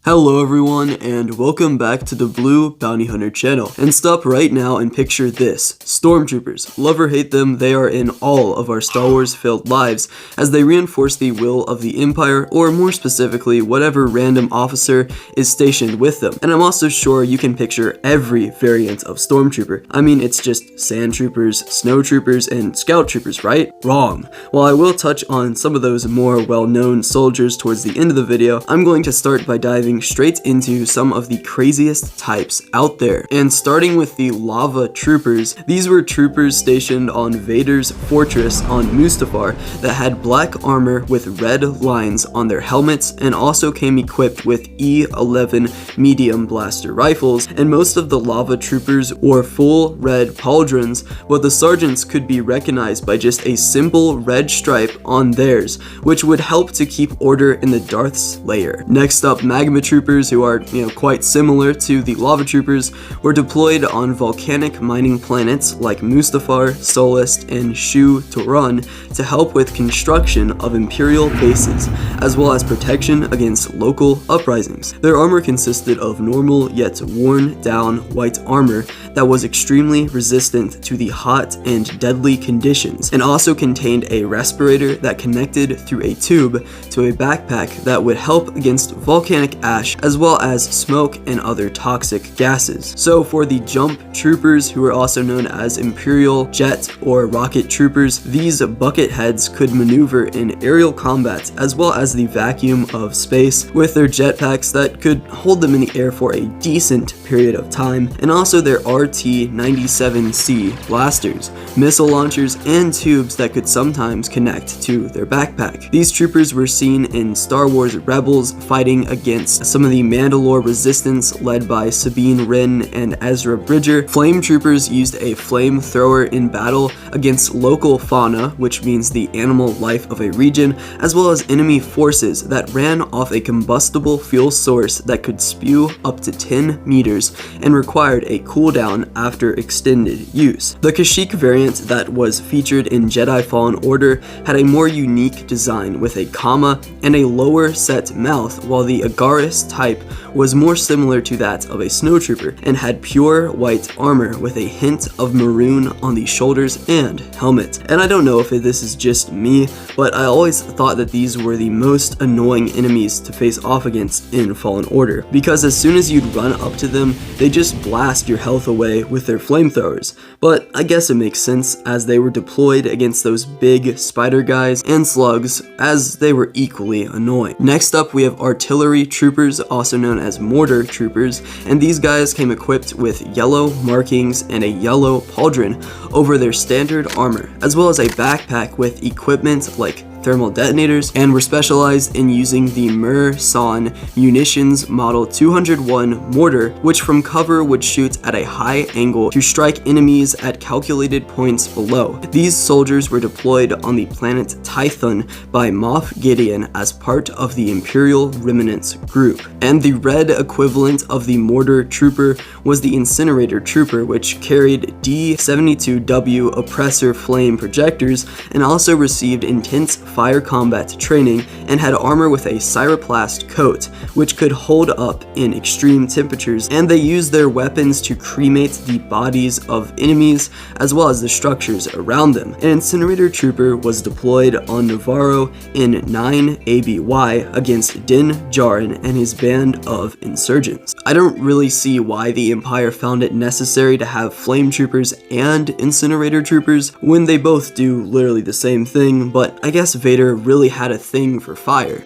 Hello everyone, and welcome back to the Blue Bounty Hunter channel. And stop right now and picture this. Stormtroopers. Love or hate them, they are in all of our Star Wars filled lives, as they reinforce the will of the Empire, or more specifically, whatever random officer is stationed with them. And I'm also sure you can picture every variant of Stormtrooper. I mean, it's just Sandtroopers, Snowtroopers, and Scout Troopers, right? Wrong. While I will touch on some of those more well-known soldiers towards the end of the video, I'm going to start by diving straight into some of the craziest types out there. And starting with the Lava Troopers, these were troopers stationed on Vader's fortress on Mustafar that had black armor with red lines on their helmets and also came equipped with E11 medium blaster rifles, and most of the Lava Troopers wore full red pauldrons, but the sergeants could be recognized by just a simple red stripe on theirs, which would help to keep order in the Darth's lair. Next up, Magma Troopers, who are, quite similar to the Lava Troopers, were deployed on volcanic mining planets like Mustafar, Solist, and Shu Turan to help with construction of Imperial bases, as well as protection against local uprisings. Their armor consisted of normal yet worn down white armor that was extremely resistant to the hot and deadly conditions, and also contained a respirator that connected through a tube to a backpack that would help against volcanic ash as well as smoke and other toxic gases. So for the Jump Troopers, who are also known as Imperial Jet or Rocket Troopers, these bucket heads could maneuver in aerial combat as well as the vacuum of space with their jetpacks that could hold them in the air for a decent period of time, and also their RT-97C blasters, missile launchers, and tubes that could sometimes connect to their backpack. These troopers were seen in Star Wars Rebels fighting against some of the Mandalore resistance led by Sabine Wren and Ezra Bridger. Flame Troopers used a flamethrower in battle against local fauna, which means the animal life of a region, as well as enemy forces that ran off a combustible fuel source that could spew up to 10 meters and required a cooldown after extended use. The Kashyyyk variant that was featured in Jedi Fallen Order had a more unique design with a comma and a lower set mouth, while the Agaris type was more similar to that of a snowtrooper and had pure white armor with a hint of maroon on the shoulders and helmet. And I don't know if this is just me, but I always thought that these were the most annoying enemies to face off against in Fallen Order, because as soon as you'd run up to them, they just blast your health away with their flamethrowers. But I guess it makes sense, as they were deployed against those big spider guys and slugs, as they were equally annoying. Next up, we have Artillery Troopers, also known as Mortar Troopers, and these guys came equipped with yellow markings and a yellow pauldron over their standard armor, as well as a backpack with equipment like thermal detonators, and were specialized in using the Mir-San Munitions Model 201 mortar, which from cover would shoot at a high angle to strike enemies at calculated points below. These soldiers were deployed on the planet Tython by Moff Gideon as part of the Imperial Remnants group. And the red equivalent of the Mortar Trooper was the Incinerator Trooper, which carried D-72W oppressor flame projectors and also received intense fire combat training and had armor with a cyroplast coat, which could hold up in extreme temperatures, and they used their weapons to cremate the bodies of enemies as well as the structures around them. An Incinerator Trooper was deployed on Navarro in 9 ABY against Din Djarin and his band of insurgents. I don't really see why the Empire found it necessary to have Flame Troopers and Incinerator Troopers when they both do literally the same thing, but I guess Vader really had a thing for fire.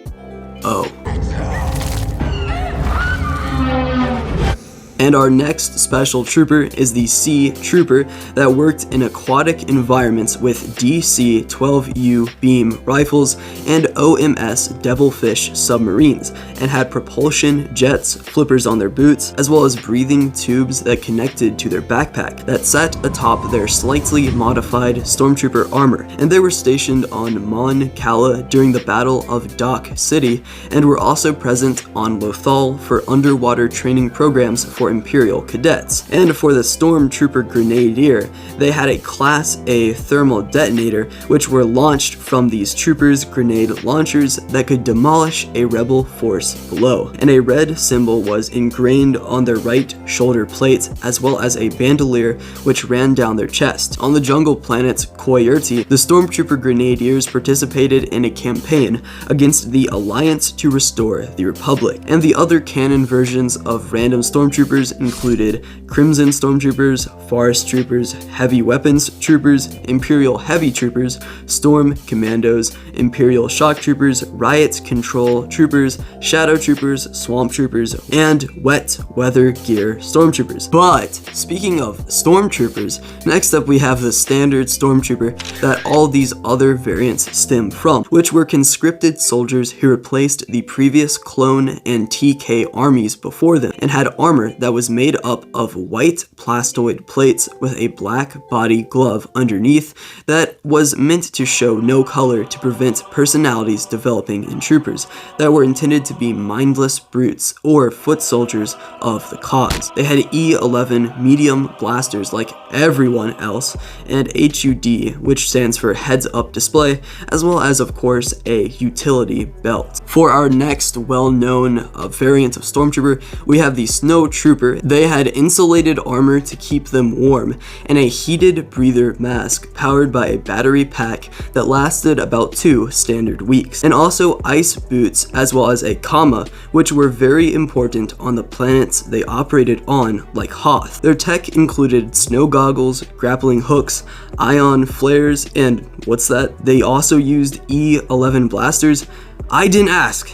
Oh. And our next special trooper is the Sea Trooper that worked in aquatic environments with DC-12U beam rifles and OMS Devilfish submarines, and had propulsion jets, flippers on their boots, as well as breathing tubes that connected to their backpack that sat atop their slightly modified Stormtrooper armor. And they were stationed on Mon Cala during the Battle of Dock City, and were also present on Lothal for underwater training programs for Imperial cadets. And for the Stormtrooper Grenadier, they had a Class A thermal detonator, which were launched from these troopers' grenade launchers that could demolish a rebel force below. And a red symbol was ingrained on their right shoulder plate, as well as a bandolier which ran down their chest. On the jungle planet Koyerti, the Stormtrooper Grenadiers participated in a campaign against the Alliance to restore the Republic. And the other canon versions of random Stormtroopers included Crimson Stormtroopers, Forest Troopers, Heavy Weapons Troopers, Imperial Heavy Troopers, Storm Commandos, Imperial Shock Troopers, Riot Control Troopers, Shadow Troopers, Swamp Troopers, and Wet Weather Gear Stormtroopers. But speaking of Stormtroopers, next up we have the standard Stormtrooper that all these other variants stem from, which were conscripted soldiers who replaced the previous clone and TK armies before them, and had armor that was made up of white plastoid plates with a black body glove underneath that was meant to show no color to prevent personalities developing in troopers that were intended to be mindless brutes or foot soldiers of the cause. They had E11 medium blasters like everyone else, and HUD, which stands for heads up display, as well as of course a utility belt. For our next well-known variant of Stormtrooper, we have the Snow Trooper. They had insulated armor to keep them warm, and a heated breather mask powered by a battery pack that lasted about 2 standard weeks, and also ice boots as well as a comma, which were very important on the planets they operated on, like Hoth. Their tech included snow goggles, grappling hooks, ion flares, and what's that? They also used E11 blasters. I didn't ask.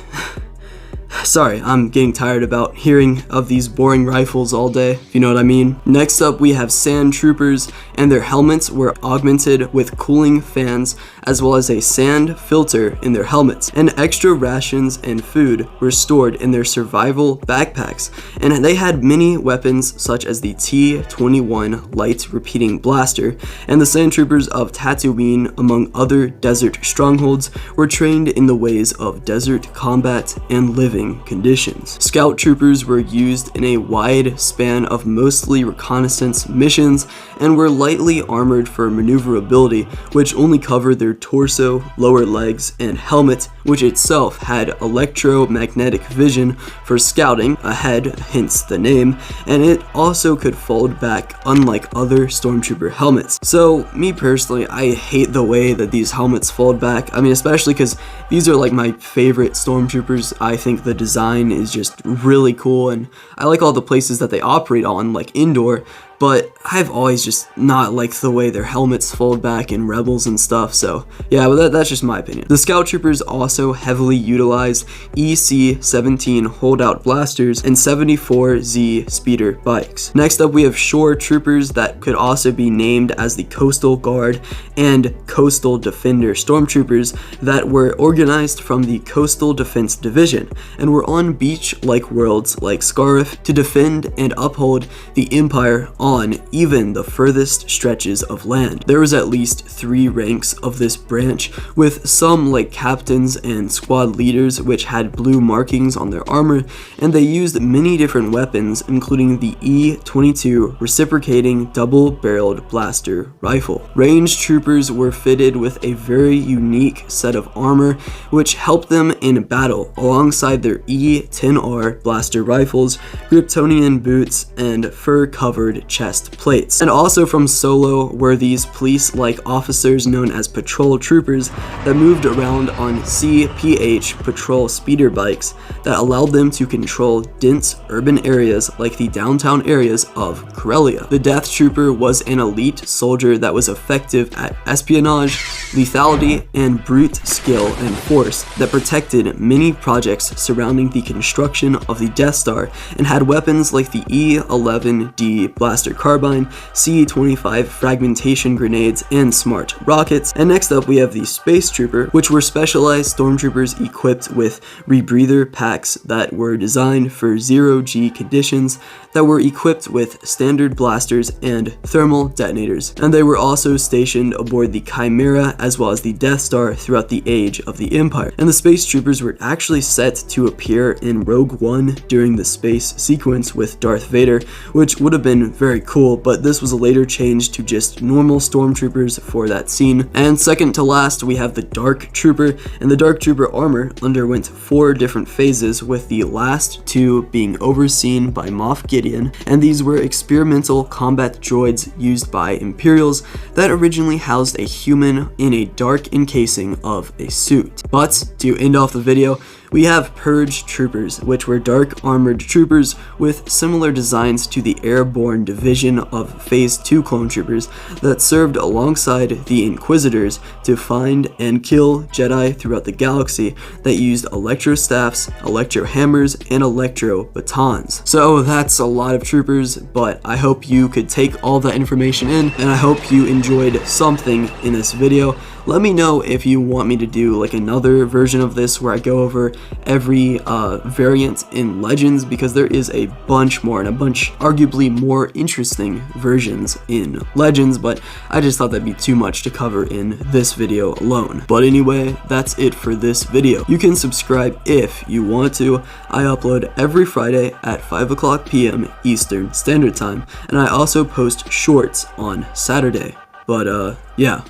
Sorry, I'm getting tired about hearing of these boring rifles all day, if you know what I mean. Next up, we have Sandtroopers, and their helmets were augmented with cooling fans as well as a sand filter in their helmets, and extra rations and food were stored in their survival backpacks, and they had many weapons such as the T-21 light repeating blaster, and the Sandtroopers of Tatooine, among other desert strongholds, were trained in the ways of desert combat and living conditions. Scout troopers were used in a wide span of mostly reconnaissance missions and were lightly armored for maneuverability, which only covered their torso, lower legs, and helmet, which itself had electromagnetic vision for scouting ahead, hence the name, and it also could fold back unlike other Stormtrooper helmets. So me personally, I hate the way that these helmets fold back. I mean, especially because these are like my favorite Stormtroopers. I think the design is just really cool, and I like all the places that they operate on, like indoor, but I've always just not liked the way their helmets fold back in Rebels and stuff, so yeah, but that's just my opinion. The Scout Troopers also heavily utilized EC-17 holdout blasters and 74Z speeder bikes. Next up, we have Shore Troopers that could also be named as the Coastal Guard and Coastal Defender Stormtroopers that were organized from the Coastal Defense Division and were on beach-like worlds like Scarif to defend and uphold the Empire on even the furthest stretches of land. There was at least 3 ranks of this branch, with some like captains and squad leaders which had blue markings on their armor, and they used many different weapons, including the E-22 reciprocating double-barreled blaster rifle. Range troopers were fitted with a very unique set of armor which helped them in battle alongside their E-10R blaster rifles, Kryptonian boots, and fur-covered chest plates. And also from Solo were these police-like officers known as patrol troopers that moved around on CPH patrol speeder bikes that allowed them to control dense urban areas like the downtown areas of Corellia. The Death Trooper was an elite soldier that was effective at espionage, lethality, and brute skill and force that protected many projects surrounding the construction of the Death Star, and had weapons like the E-11D blaster Blaster Carbine, C-25 Fragmentation Grenades, and Smart Rockets. And next up we have the Space Trooper, which were specialized stormtroopers equipped with rebreather packs that were designed for zero-G conditions, that were equipped with standard blasters and thermal detonators. And they were also stationed aboard the Chimera as well as the Death Star throughout the age of the Empire. And the Space Troopers were actually set to appear in Rogue One during the space sequence with Darth Vader, which would have been very cool, but this was later changed to just normal stormtroopers for that scene. And second to last, we have the Dark Trooper, and the Dark Trooper armor underwent 4 different phases, with the last 2 being overseen by Moff Gideon, and these were experimental combat droids used by Imperials that originally housed a human in a dark encasing of a suit. But to end off the video, we have Purge Troopers, which were dark armored troopers with similar designs to the Airborne Division of Phase 2 clone troopers that served alongside the Inquisitors to find and kill Jedi throughout the galaxy that used electro staffs, electro hammers, and electro batons. So that's a lot of troopers, but I hope you could take all that information in, and I hope you enjoyed something in this video. Let me know if you want me to do like another version of this where I go over every variant in Legends, because there is a bunch more and a bunch arguably more interesting versions in Legends, but I just thought that'd be too much to cover in this video alone. But anyway, that's it for this video. You can subscribe if you want to. I upload every Friday at 5 p.m. Eastern Standard Time, and I also post shorts on Saturday. But yeah,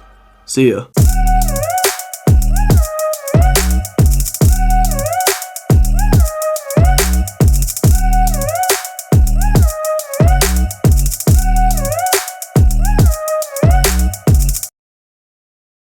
see ya.